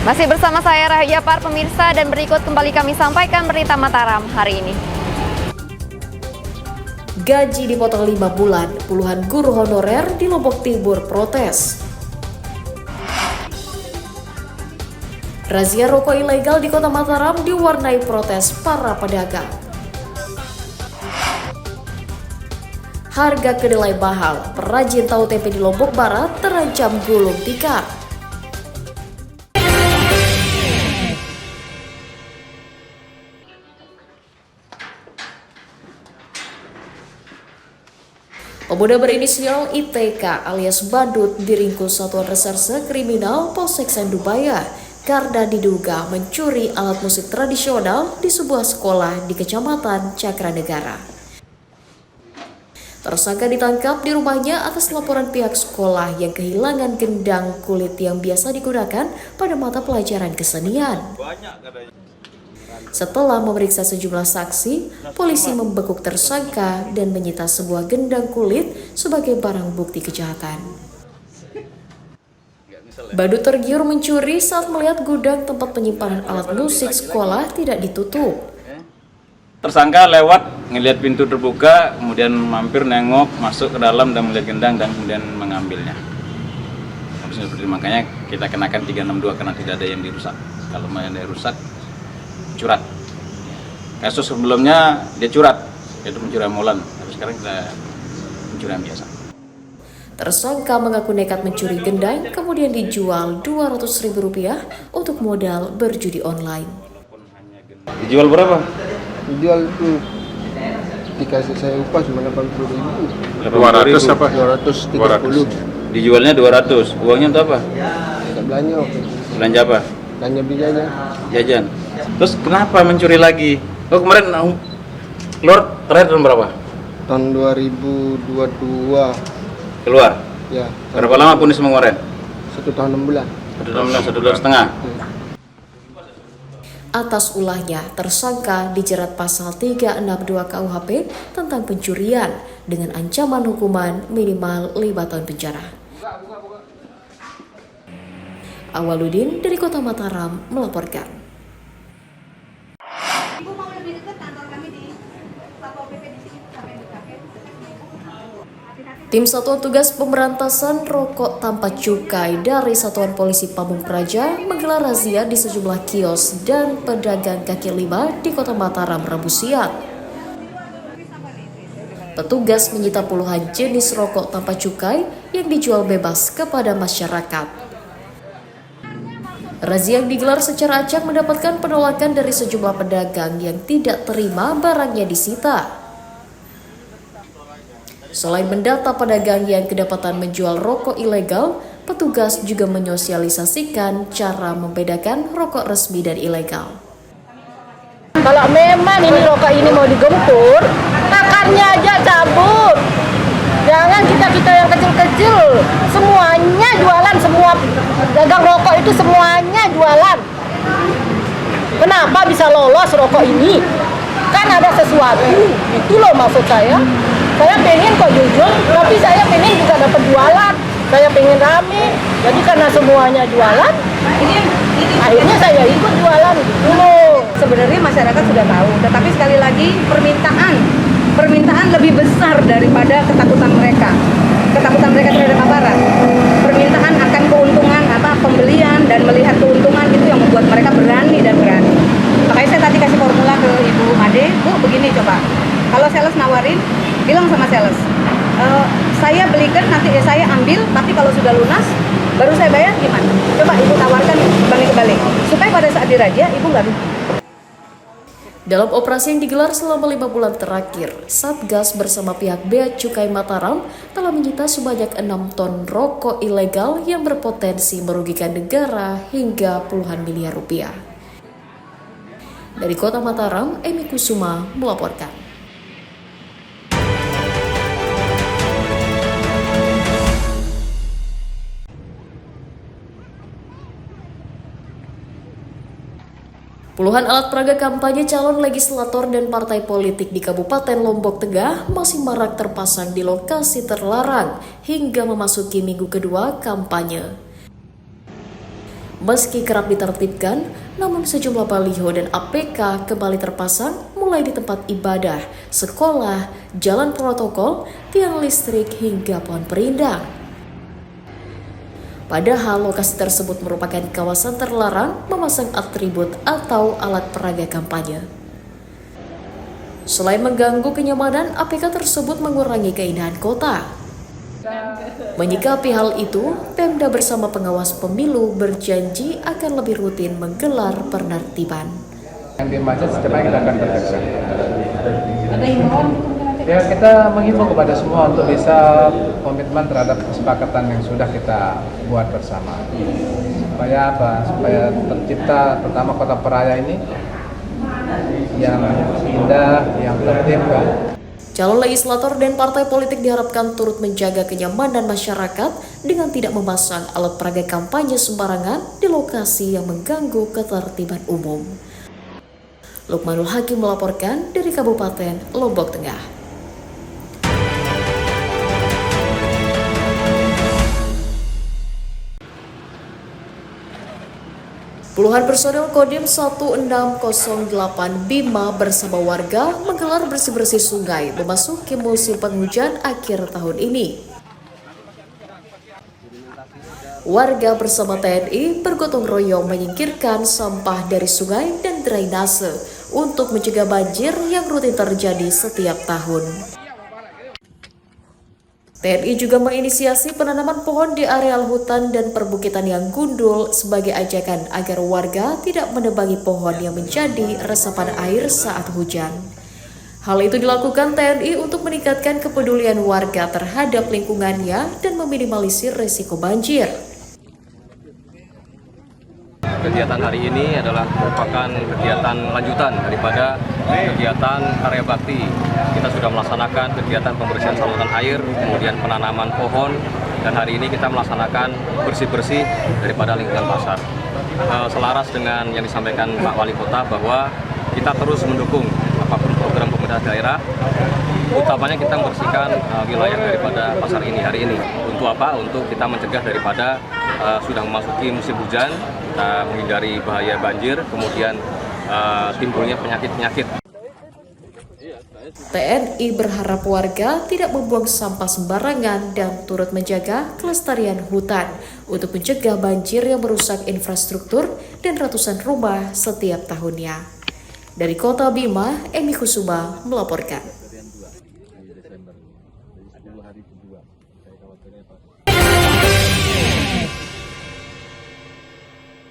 Masih bersama saya Rahayu Yapar, pemirsa, dan berikut kembali kami sampaikan berita Mataram hari ini. Gaji dipotong 5 bulan, puluhan guru honorer di Lombok Timur protes. Razia rokok ilegal di Kota Mataram diwarnai protes para pedagang. Harga kedelai mahal, perajin tahu tempe di Lombok Barat terancam gulung tikar. Pemuda berinisial ITK alias Badut diringkus Satuan Reserse Kriminal Polsek Sendubaya karena diduga mencuri alat musik tradisional di sebuah sekolah di Kecamatan Cakranegara. Tersangka ditangkap di rumahnya atas laporan pihak sekolah yang kehilangan gendang kulit yang biasa digunakan pada mata pelajaran kesenian. Setelah memeriksa sejumlah saksi, polisi membekuk tersangka dan menyita sebuah gendang kulit sebagai barang bukti kejahatan. Badut tergiur mencuri saat melihat gudang tempat penyimpanan alat musik sekolah tidak ditutup. Tersangka lewat, ngelihat pintu terbuka, kemudian mampir nengok, masuk ke dalam dan melihat gendang dan kemudian mengambilnya. Makanya kita kenakan 362 karena tidak ada yang dirusak. Kalau ada yang rusak, curat. Kasus sebelumnya dia curat, yaitu pencurian molen. Tapi sekarang kita pencurian biasa. Tersangka mengaku nekat mencuri gendang, kemudian dijual Rp200.000 untuk modal berjudi online. Dijual berapa? Dijual itu dikasih saya upah cuma 80.000. 200 apa? 230. Dijualnya 200. Uangnya untuk apa? Saya belanja waktu itu. Belanja apa? Belanja beli jajan. Jajan. Terus kenapa mencuri lagi? Oh kemarin keluar terakhir tahun berapa? Tahun 2022. Keluar? Ya. Berapa lama ponis kemarin? 1 tahun 6 bulan. 1 tahun setengah. Atas ulahnya, tersangka dijerat pasal 362 KUHP tentang pencurian dengan ancaman hukuman minimal 5 tahun penjara. Awaludin dari Kota Mataram melaporkan. Tim Satuan Tugas Pemberantasan Rokok Tanpa Cukai dari Satuan Polisi Pamung Praja menggelar razia di sejumlah kios dan pedagang kaki lima di Kota Mataram Rabu siang. Petugas menyita puluhan jenis rokok tanpa cukai yang dijual bebas kepada masyarakat. Razia yang digelar secara acak mendapatkan penolakan dari sejumlah pedagang yang tidak terima barangnya disita. Selain mendata pedagang yang kedapatan menjual rokok ilegal, petugas juga menyosialisasikan cara membedakan rokok resmi dan ilegal. Kalau memang ini rokok ini mau digempur, akarnya aja cabut. Jangan kita yang kecil-kecil, semuanya jualan, semua dagang rokok itu semuanya jualan. Kenapa bisa lolos rokok ini? Kan ada sesuatu, itu loh maksud saya. Saya pengen kok jujur, tapi saya pengen juga dapat jualan. Saya pengen rame, jadi karena semuanya jualan, akhirnya saya ikut jualan gitu loh. Sebenarnya masyarakat sudah tahu, tetapi sekali lagi permintaan lebih besar daripada ketakutan mereka. Ketakutan mereka terhadap aparat. Permintaan akan keuntungan, pembelian dan melihat keuntungan itu yang membuat mereka berani. Makanya saya tadi kasih formula ke Ibu Ade, Bu begini coba. Kalau sales nawarin, bilang sama sales, saya belikan nanti saya ambil, tapi kalau sudah lunas baru saya bayar gimana? Coba Ibu tawarkan kebalik, supaya pada saat diraja Ibu nggak rugi. Dalam operasi yang digelar selama 5 bulan terakhir, Satgas bersama pihak Bea Cukai Mataram telah menyita sebanyak 6 ton rokok ilegal yang berpotensi merugikan negara hingga puluhan miliar rupiah. Dari Kota Mataram, Emi Kusuma melaporkan. Puluhan alat peraga kampanye calon legislator dan partai politik di Kabupaten Lombok Tengah masih marak terpasang di lokasi terlarang hingga memasuki minggu kedua kampanye. Meski kerap ditertibkan, namun sejumlah baliho dan APK kembali terpasang mulai di tempat ibadah, sekolah, jalan protokol, tiang listrik hingga pohon perindang. Padahal lokasi tersebut merupakan kawasan terlarang memasang atribut atau alat peraga kampanye. Selain mengganggu kenyamanan, APK tersebut mengurangi keindahan kota. Menyikapi hal itu, Pemda bersama pengawas pemilu berjanji akan lebih rutin menggelar penertiban. Yang di masjid secepatnya kita akan tegakkan. Ada himbauan? Ya, kita menghimbau kepada semua untuk bisa komitmen terhadap kesepakatan yang sudah kita buat bersama. Supaya apa? Supaya tercipta pertama kota Peraya ini yang indah, yang tertib kan. Calon legislator dan partai politik diharapkan turut menjaga kenyamanan masyarakat dengan tidak memasang alat peraga kampanye sembarangan di lokasi yang mengganggu ketertiban umum. Lukmanul Hakim melaporkan dari Kabupaten Lombok Tengah. Puluhan personel Kodim 1608 Bima bersama warga menggelar bersih-bersih sungai memasuki musim penghujan akhir tahun ini. Warga bersama TNI bergotong royong menyingkirkan sampah dari sungai dan drainase untuk mencegah banjir yang rutin terjadi setiap tahun. TNI juga menginisiasi penanaman pohon di areal hutan dan perbukitan yang gundul sebagai ajakan agar warga tidak menebangi pohon yang menjadi resapan air saat hujan. Hal itu dilakukan TNI untuk meningkatkan kepedulian warga terhadap lingkungannya dan meminimalisir risiko banjir. Kegiatan hari ini adalah merupakan kegiatan lanjutan daripada kegiatan karya bakti. Kita sudah melaksanakan kegiatan pembersihan saluran air, kemudian penanaman pohon, dan hari ini kita melaksanakan bersih-bersih daripada lingkungan pasar. Selaras dengan yang disampaikan Pak Wali Kota bahwa kita terus mendukung apapun program pemerintah daerah, utamanya kita membersihkan wilayah daripada pasar ini hari ini. Untuk apa? Untuk kita mencegah daripada sudah memasuki musim hujan, kita menghindari bahaya banjir, kemudian timbulnya penyakit-penyakit. TNI berharap warga tidak membuang sampah sembarangan dan turut menjaga kelestarian hutan untuk mencegah banjir yang merusak infrastruktur dan ratusan rumah setiap tahunnya. Dari Kota Bima, Emi Kusuma melaporkan.